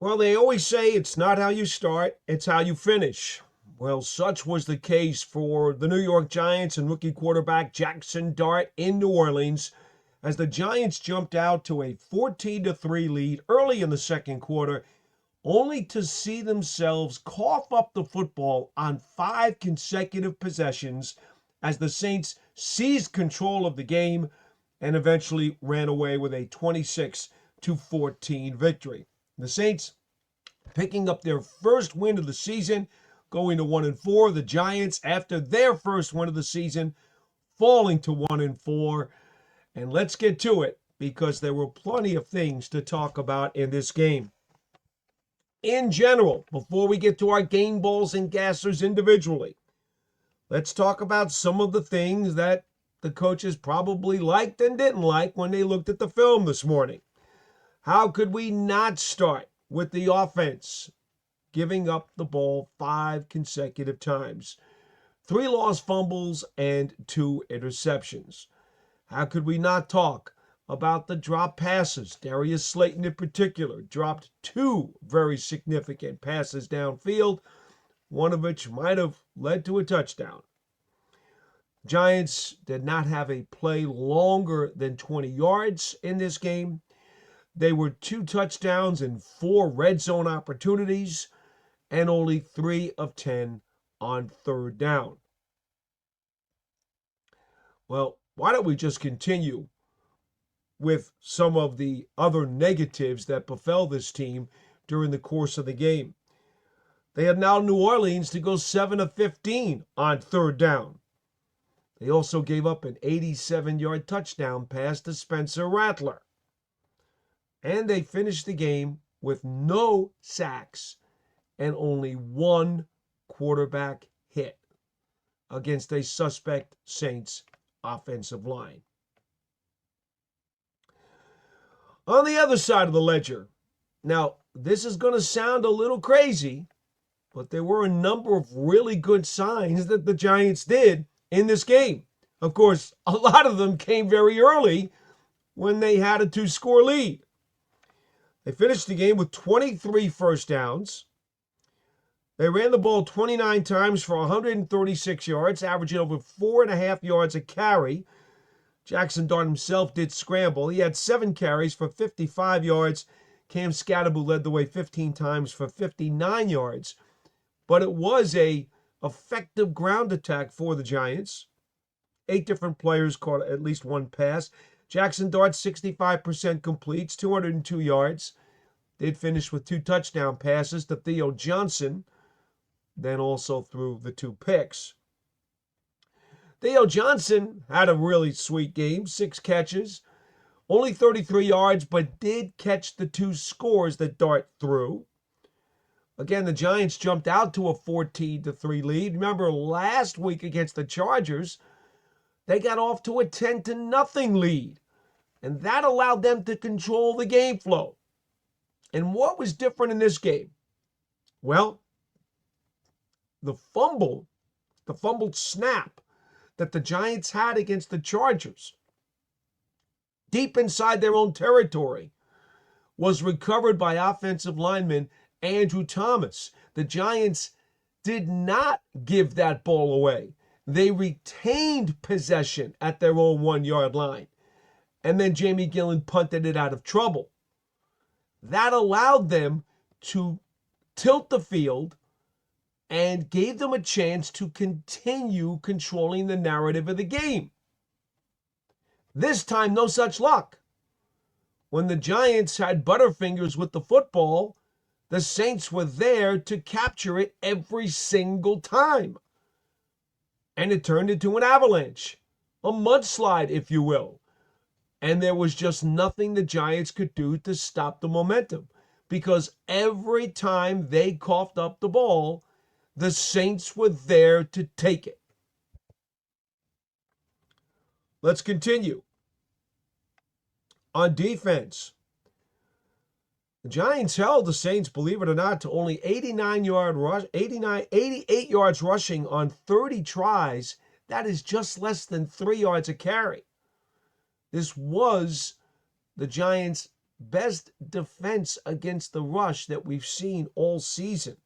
Well, they always say it's not how you start, it's how you finish. Well, such was the case for the New York Giants and rookie quarterback Jaxson Dart in New Orleans as the Giants jumped out to a 14-3 lead early in the second quarter, only to see themselves cough up the football on 5 consecutive possessions as the Saints seized control of the game and eventually ran away with a 26-14 victory. The Saints picking up their first win of the season, going to 1-4. The Giants, after their first win of the season, falling to 1-4. And let's get to it because there were plenty of things to talk about in this game. In general, before we get to our game balls and gassers individually, let's talk about some of the things that the coaches probably liked and didn't like when they looked at the film this morning. How could we not start with the offense giving up the ball 5 consecutive times? 3 lost fumbles and 2 interceptions. How could we not talk about the drop passes? Darius Slayton in particular dropped 2 very significant passes downfield, one of which might have led to a touchdown. Giants did not have a play longer than 20 yards in this game. They were 2 touchdowns and 4 red zone opportunities, and only 3 of 10 on third down. Well, why don't we just continue with some of the other negatives that befell this team during the course of the game? They had now New Orleans to go 7 of 15 on third down. They also gave up an 87-yard touchdown pass to Spencer Rattler. And they finished the game with no sacks and only 1 quarterback hit against a suspect Saints offensive line. On the other side of the ledger, now this is going to sound a little crazy, but there were a number of really good signs that the Giants did in this game. Of course, a lot of them came very early when they had a 2-score lead. They finished the game with 23 first downs. They ran the ball 29 times for 136 yards, averaging over 4.5 yards a carry. Jaxson Dart himself did scramble. He had 7 carries for 55 yards. Cam Scatterbo led the way 15 times for 59 yards. But it was a effective ground attack for the Giants. 8 different players caught at least 1 pass. Jaxson Dart, 65% completes, 202 yards. Did finish with 2 touchdown passes to Theo Johnson, then also threw the 2 picks. Theo Johnson had a really sweet game, 6 catches, only 33 yards, but did catch the 2 scores that Dart threw. Again, the Giants jumped out to a 14-3 lead. Remember last week against the Chargers, they got off to a 10-0 lead, and that allowed them to control the game flow. And what was different in this game? Well, the fumbled snap that the Giants had against the Chargers, deep inside their own territory, was recovered by offensive lineman Andrew Thomas. The Giants did not give that ball away. They retained possession at their own 1-yard line. And then Jamie Gillen punted it out of trouble. That allowed them to tilt the field and gave them a chance to continue controlling the narrative of the game. This time, no such luck. When the Giants had Butterfingers with the football, the Saints were there to capture it every single time. And it turned into an avalanche, a mudslide, if you will. And there was just nothing the Giants could do to stop the momentum, because every time they coughed up the ball, the Saints were there to take it. Let's continue. On defense, the Giants held the Saints, believe it or not, to only 88 yards rushing on 30 tries. That is just less than 3 yards a carry. This was the Giants' best defense against the rush that we've seen all season.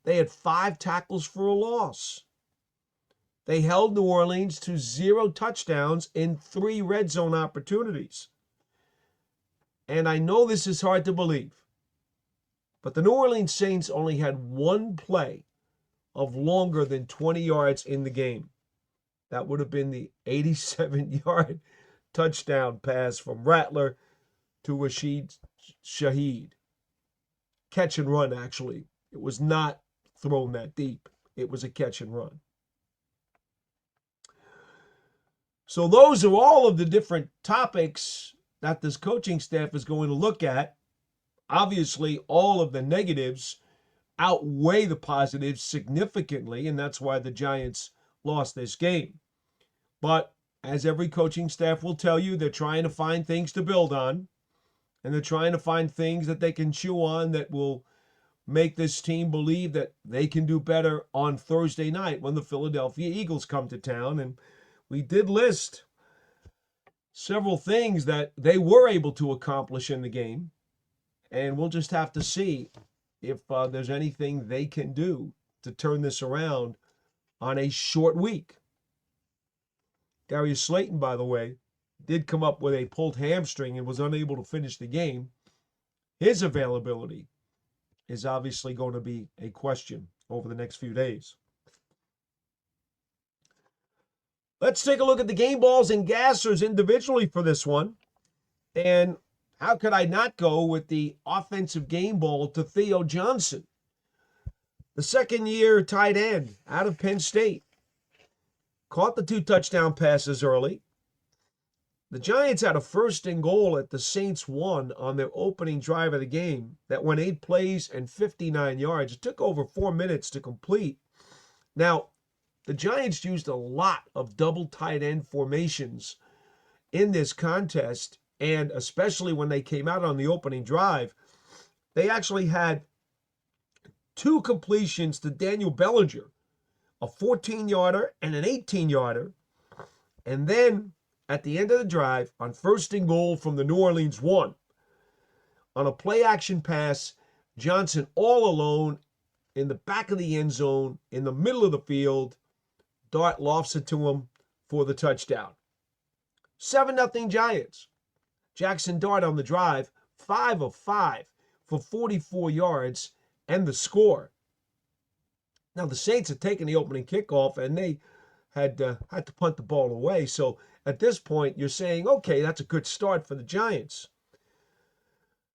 They had 5 tackles for a loss. They held New Orleans to 0 touchdowns in 3 red zone opportunities. And I know this is hard to believe, but the New Orleans Saints only had 1 play of longer than 20 yards in the game. That would have been the 87-yard touchdown pass from Rattler to Rashid Shaheed. Catch and run, actually. It was not thrown that deep. It was a catch and run. So those are all of the different topics that this coaching staff is going to look at. Obviously, all of the negatives outweigh the positives significantly, and that's why the Giants lost this game. But as every coaching staff will tell you, they're trying to find things to build on, and they're trying to find things that they can chew on that will make this team believe that they can do better on Thursday night when the Philadelphia Eagles come to town. And we did list several things that they were able to accomplish in the game, and we'll just have to see if there's anything they can do to turn this around on a short week. Darius Slayton, by the way, did come up with a pulled hamstring and was unable to finish the game. His availability is obviously going to be a question over the next few days. Let's take a look at the Gameballs and Gassers individually for this one. And how could I not go with the offensive game ball to Theo Johnson, the second-year tight end out of Penn State? Caught the 2 touchdown passes early. The Giants had a 1st and goal at the Saints 1 on their opening drive of the game that went 8 plays and 59 yards. It took over 4 minutes to complete. Now, the Giants used a lot of double tight end formations in this contest, and especially when they came out on the opening drive, they actually had 2 completions to Daniel Bellinger, a 14-yarder and an 18-yarder. And then at the end of the drive, on 1st and goal from the New Orleans 1, on a play-action pass, Johnson all alone in the back of the end zone, in the middle of the field. Dart lofts it to him for the touchdown. 7-0 Giants. Jaxson Dart on the drive, 5 of 5 for 44 yards and the score. Now, the Saints had taken the opening kickoff, and they had to punt the ball away. So at this point, you're saying, okay, that's a good start for the Giants.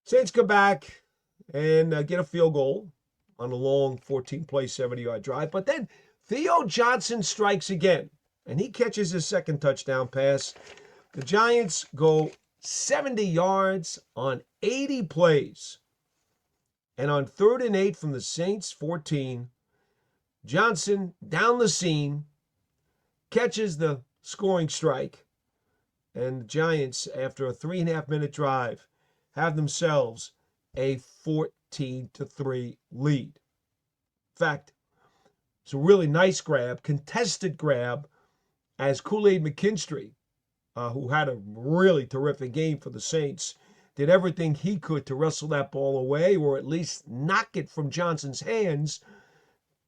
Saints come back and get a field goal on a long 14-play, 70-yard drive. But then Theo Johnson strikes again, and he catches his 2nd touchdown pass. The Giants go 70 yards on 80 plays. And on 3rd and 8 from the Saints 14, Johnson down the seam, catches the scoring strike, and the Giants, after a 3.5-minute drive, have themselves a 14-3 lead. In fact, it's a really nice grab, contested grab, as Kool-Aid McKinstry, who had a really terrific game for the Saints, did everything he could to wrestle that ball away or at least knock it from Johnson's hands.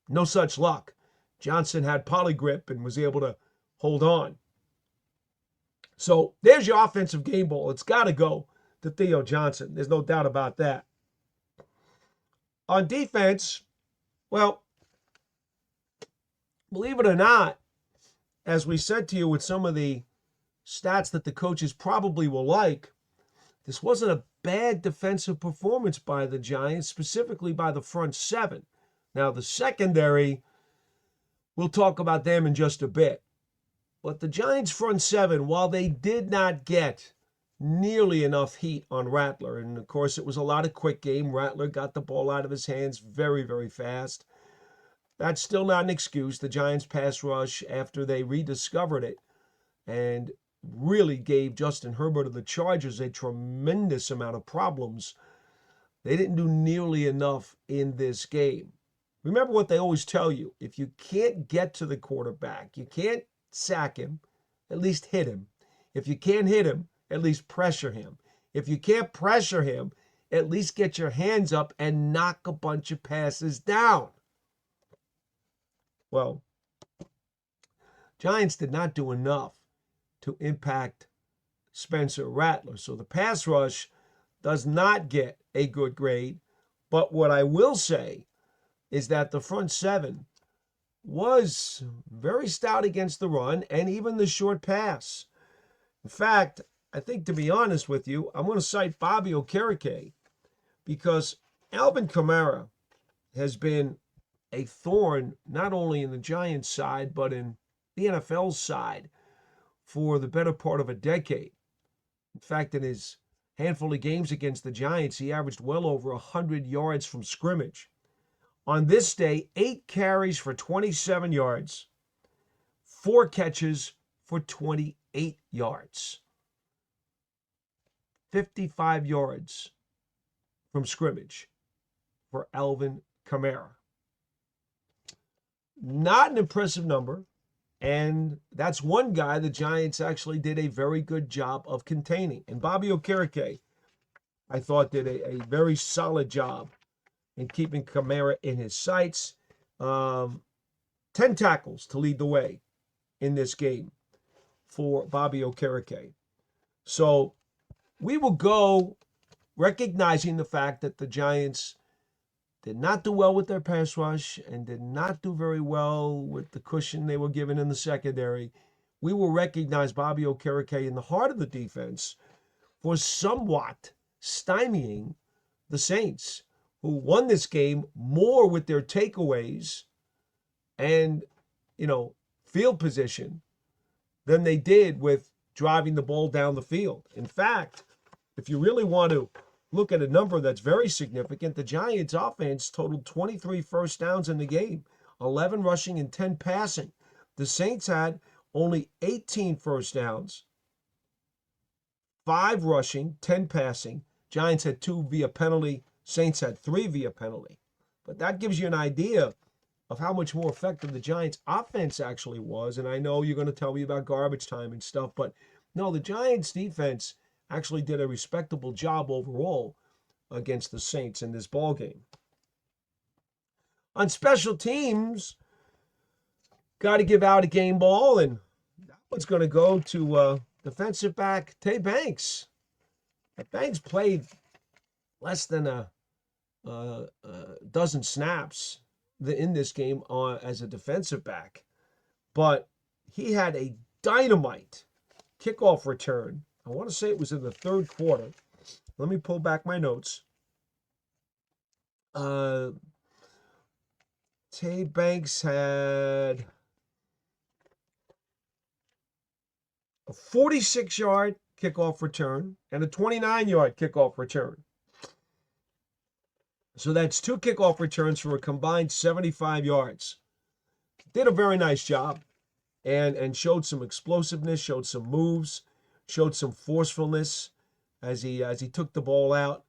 No such luck. Johnson had polygrip and was able to hold on. So there's your offensive game ball. It's got to go to Theo Johnson. There's no doubt about that. On defense, well, believe it or not, as we said to you with some of the stats that the coaches probably will like, this wasn't a bad defensive performance by the Giants, specifically by the front 7. Now, the secondary, we'll talk about them in just a bit. But the Giants' front 7, while they did not get nearly enough heat on Rattler, and of course it was a lot of quick game. Rattler got the ball out of his hands very, very fast. That's still not an excuse. The Giants' pass rush, after they rediscovered it and really gave Justin Herbert of the Chargers a tremendous amount of problems, they didn't do nearly enough in this game. Remember what they always tell you. If you can't get to the quarterback, you can't sack him, at least hit him. If you can't hit him, at least pressure him. If you can't pressure him, at least get your hands up and knock a bunch of passes down. Well, Giants did not do enough to impact Spencer Rattler. So the pass rush does not get a good grade. But what I will say is that the front seven was very stout against the run and even the short pass. In fact, I think, to be honest with you, I'm going to cite Bobby Okereke because Alvin Kamara has been a thorn not only in the Giants' side, but in the NFL's side for the better part of a decade. In fact, in his handful of games against the Giants, he averaged well over 100 yards from scrimmage. On this day, 8 carries for 27 yards, 4 catches for 28 yards. 55 yards from scrimmage for Alvin Kamara. Not an impressive number, and that's one guy the Giants actually did a very good job of containing. And Bobby Okereke, I thought, did a very solid job in keeping Kamara in his sights. 10 tackles to lead the way in this game for Bobby Okereke. So we will go recognizing the fact that the Giants did not do well with their pass rush and did not do very well with the cushion they were given in the secondary. We will recognize Bobby Okereke in the heart of the defense for somewhat stymieing the Saints, who won this game more with their takeaways and, field position than they did with driving the ball down the field. In fact, if you really want to look at a number that's very significant, the Giants' offense totaled 23 first downs in the game, 11 rushing and 10 passing. The Saints had only 18 first downs, 5 rushing, 10 passing. Giants had 2 via penalty. Saints had 3 via penalty. But that gives you an idea of how much more effective the Giants' offense actually was. And I know you're going to tell me about garbage time and stuff, but no, the Giants' defense actually did a respectable job overall against the Saints in this ballgame. On special teams, got to give out a game ball, and that one's going to go to defensive back Tay Banks. Banks played less than a dozen snaps in this game as a defensive back, but he had a dynamite kickoff return. I want to say it was in the third quarter. Let me pull back my notes. Tay Banks had a 46-yard kickoff return and a 29-yard kickoff return. So that's 2 kickoff returns for a combined 75 yards. Did a very nice job and showed some explosiveness, showed some moves, showed some forcefulness as he took the ball out.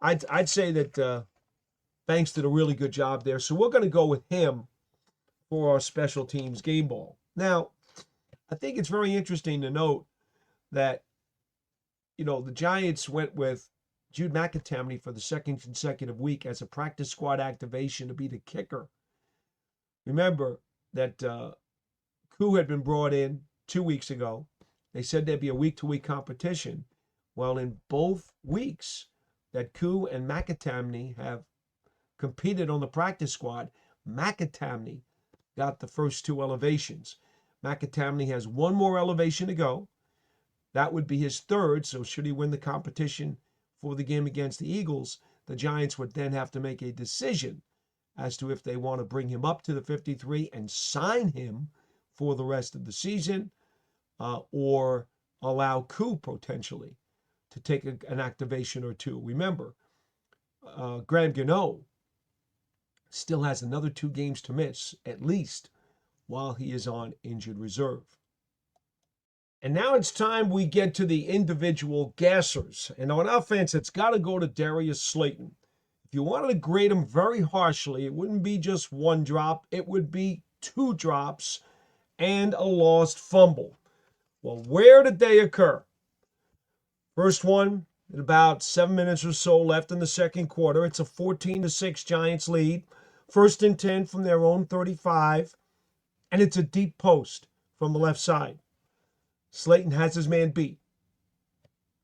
I'd say that Banks did a really good job there. So we're going to go with him for our special teams game ball. Now, I think it's very interesting to note that, the Giants went with Jude McIntyre for the second consecutive week as a practice squad activation to be the kicker. Remember that Koo had been brought in 2 weeks ago. They said there'd be a week-to-week competition. Well, in both weeks that Koo and McIntyre have competed on the practice squad, McIntyre got the first 2 elevations. McIntyre has 1 more elevation to go. That would be his 3rd, so should he win the competition for the game against the Eagles, the Giants would then have to make a decision as to if they want to bring him up to the 53 and sign him for the rest of the season, or allow Koo potentially to take an activation or 2. Remember, Graham Gano still has another 2 games to miss, at least, while he is on injured reserve. And now it's time we get to the individual gassers. And on offense, it's got to go to Darius Slayton. If you wanted to grade him very harshly, it wouldn't be just 1 drop. It would be 2 drops and a lost fumble. Well, where did they occur? First one, at about 7 minutes or so left in the second quarter. It's a 14-6 Giants lead. First and 10 from their own 35. And it's a deep post from the left side. Slayton has his man beat.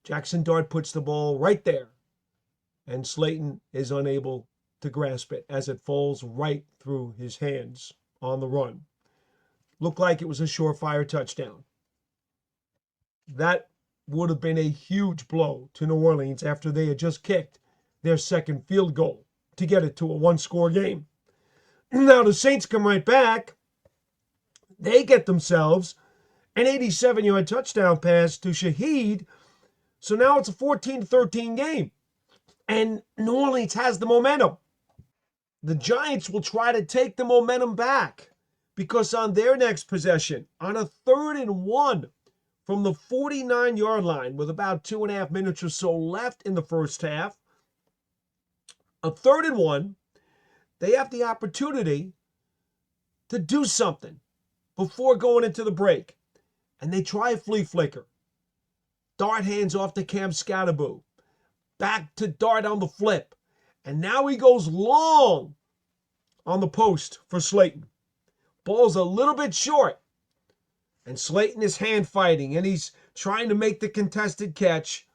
Jaxson Dart puts the ball right there. And Slayton is unable to grasp it as it falls right through his hands on the run. Looked like it was a surefire touchdown. That would have been a huge blow to New Orleans after they had just kicked their second field goal to get it to a one-score game. Now the Saints come right back. They get themselves an 87-yard touchdown pass to Shaheed. So now it's a 14-13 game. And New Orleans has the momentum. The Giants will try to take the momentum back because on their next possession, on a 3rd and 1 from the 49-yard line with about 2.5 minutes or so left in the first half, a 3rd and 1, they have the opportunity to do something before going into the break. And they try a flea flicker. Dart hands off to Cam Scatterboo. Back to Dart on the flip. And now he goes long on the post for Slayton. Ball's a little bit short. And Slayton is hand fighting, and he's trying to make the contested catch.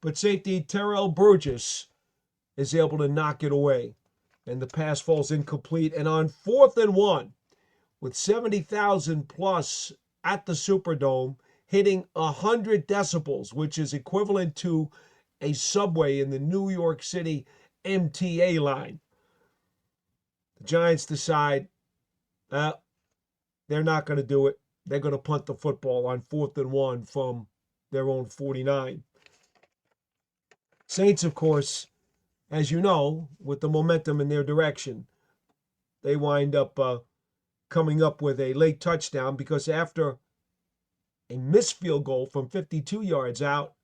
But safety Terrell Burgess is able to knock it away. And the pass falls incomplete. And on 4th and 1, with 70,000 plus at the Superdome, hitting 100 decibels, which is equivalent to a subway in the New York City MTA line. The Giants decide they're not going to do it. They're going to punt the football on 4th and 1 from their own 49. Saints, of course, as you know, with the momentum in their direction, they wind up coming up with a late touchdown because after a missed field goal from 52 yards out,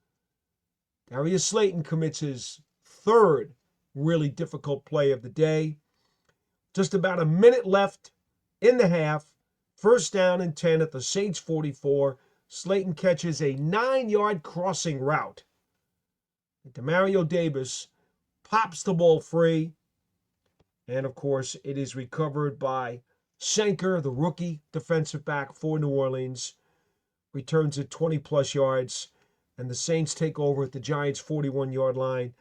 Darius Slayton commits his 3rd really difficult play of the day. Just about a minute left in the half. First down and 10 at the Saints 44. Slayton catches a 9-yard crossing route. Demario Davis pops the ball free. And, of course, it is recovered by Schenker, the rookie defensive back for New Orleans. Returns it 20-plus yards. And the Saints take over at the Giants' 41-yard line.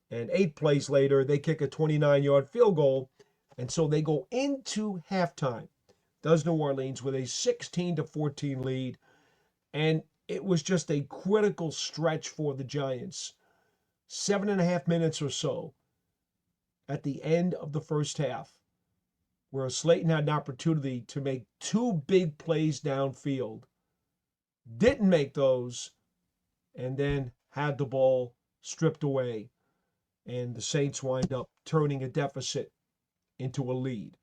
And 8 plays later, they kick a 29-yard field goal. And so they go into halftime, does New Orleans, with a 16-14 lead. And it was just a critical stretch for the Giants. 7.5 minutes or so at the end of the first half, where Slayton had an opportunity to make 2 big plays downfield. Didn't make those, and then had the ball stripped away. And the Saints wind up turning a deficit into a lead.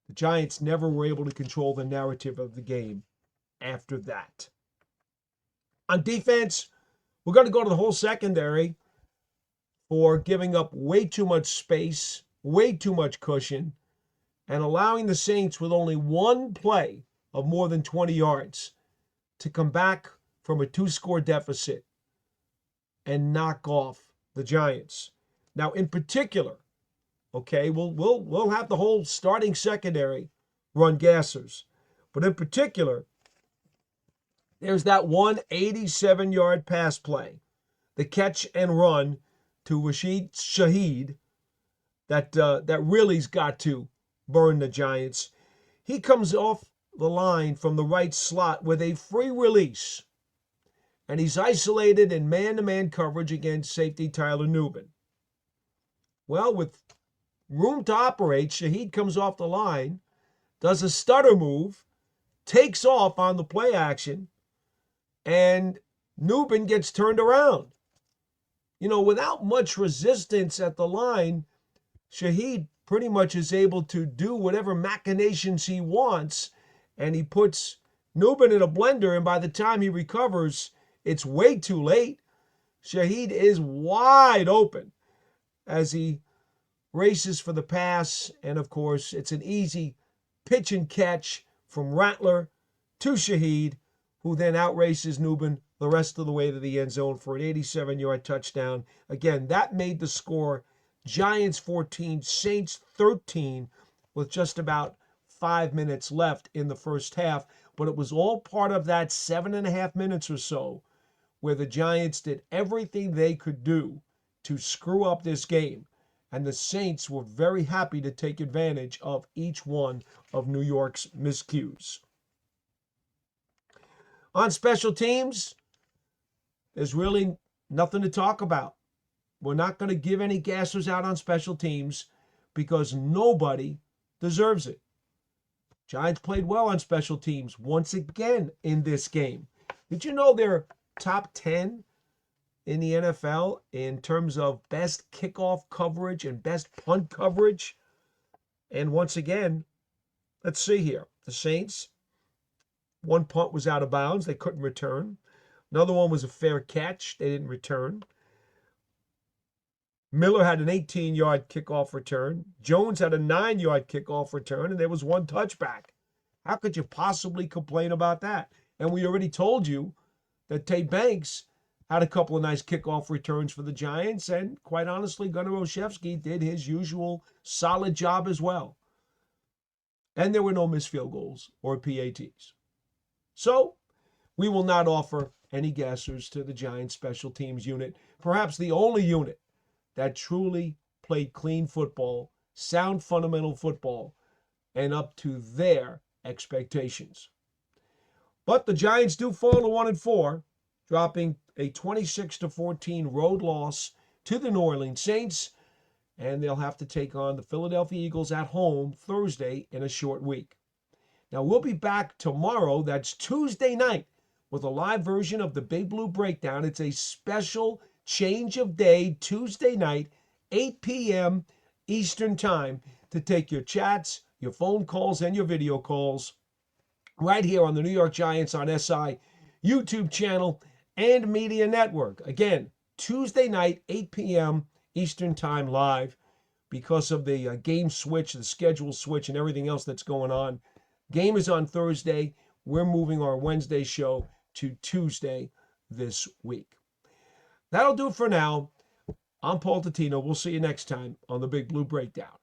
The Giants never were able to control the narrative of the game after that. On defense, we're going to go to the whole secondary for giving up way too much space, way too much cushion, and allowing the Saints with only 1 play of more than 20 yards to come back from a 2-score deficit and knock off the Giants. Now, in particular, okay, we'll have the whole starting secondary run gassers, but in particular, there's that one 87-yard pass play, the catch and run to Rashid Shaheed that really's got to burn the Giants. He comes off the line from the right slot with a free release, and he's isolated in man-to-man coverage against safety Tyler Nubin. Well, with room to operate, Shaheed comes off the line, does a stutter move, takes off on the play action, and Nubin gets turned around. You know, without much resistance at the line, Shaheed pretty much is able to do whatever machinations he wants, and he puts Nubin in a blender, and by the time he recovers, it's way too late. Shaheed is wide open as he races for the pass, and of course, it's an easy pitch and catch from Rattler to Shaheed, who then outraces Nubin the rest of the way to the end zone for an 87-yard touchdown. Again, that made the score Giants 14, Saints 13, with just about 5 minutes left in the first half. But it was all part of that 7.5 minutes or so where the Giants did everything they could do to screw up this game. And the Saints were very happy to take advantage of each one of New York's miscues. On special teams, there's really nothing to talk about. We're not going to give any gassers out on special teams because nobody deserves it. Giants played well on special teams once again in this game. Did you know they're top 10 in the NFL in terms of best kickoff coverage and best punt coverage? And once again, let's see here. The Saints, one punt was out of bounds. They couldn't return. Another one was a fair catch. They didn't return. Miller had an 18-yard kickoff return. Jones had a 9-yard kickoff return, and there was one touchback. How could you possibly complain about that? And we already told you that Tate Banks had a couple of nice kickoff returns for the Giants, and quite honestly, Gunnar Olszewski did his usual solid job as well. And there were no missed field goals or PATs. So, we will not offer any gassers to the Giants special teams unit, perhaps the only unit that truly played clean football, sound fundamental football, and up to their expectations. But the Giants do fall to 1-4, dropping a 26-14 road loss to the New Orleans Saints, and they'll have to take on the Philadelphia Eagles at home Thursday in a short week. Now, we'll be back tomorrow, that's Tuesday night, with a live version of the Big Blue Breakdown. It's a special change of day, Tuesday night, 8 p.m. Eastern Time, to take your chats, your phone calls, and your video calls right here on the New York Giants on SI YouTube channel and media network. Again, Tuesday night, 8 p.m. Eastern Time live because of the game switch, the schedule switch, and everything else that's going on. Game is on Thursday. We're moving our Wednesday show to Tuesday this week. That'll do it for now. I'm Paul Dottino. We'll see you next time on the Big Blue Breakdown.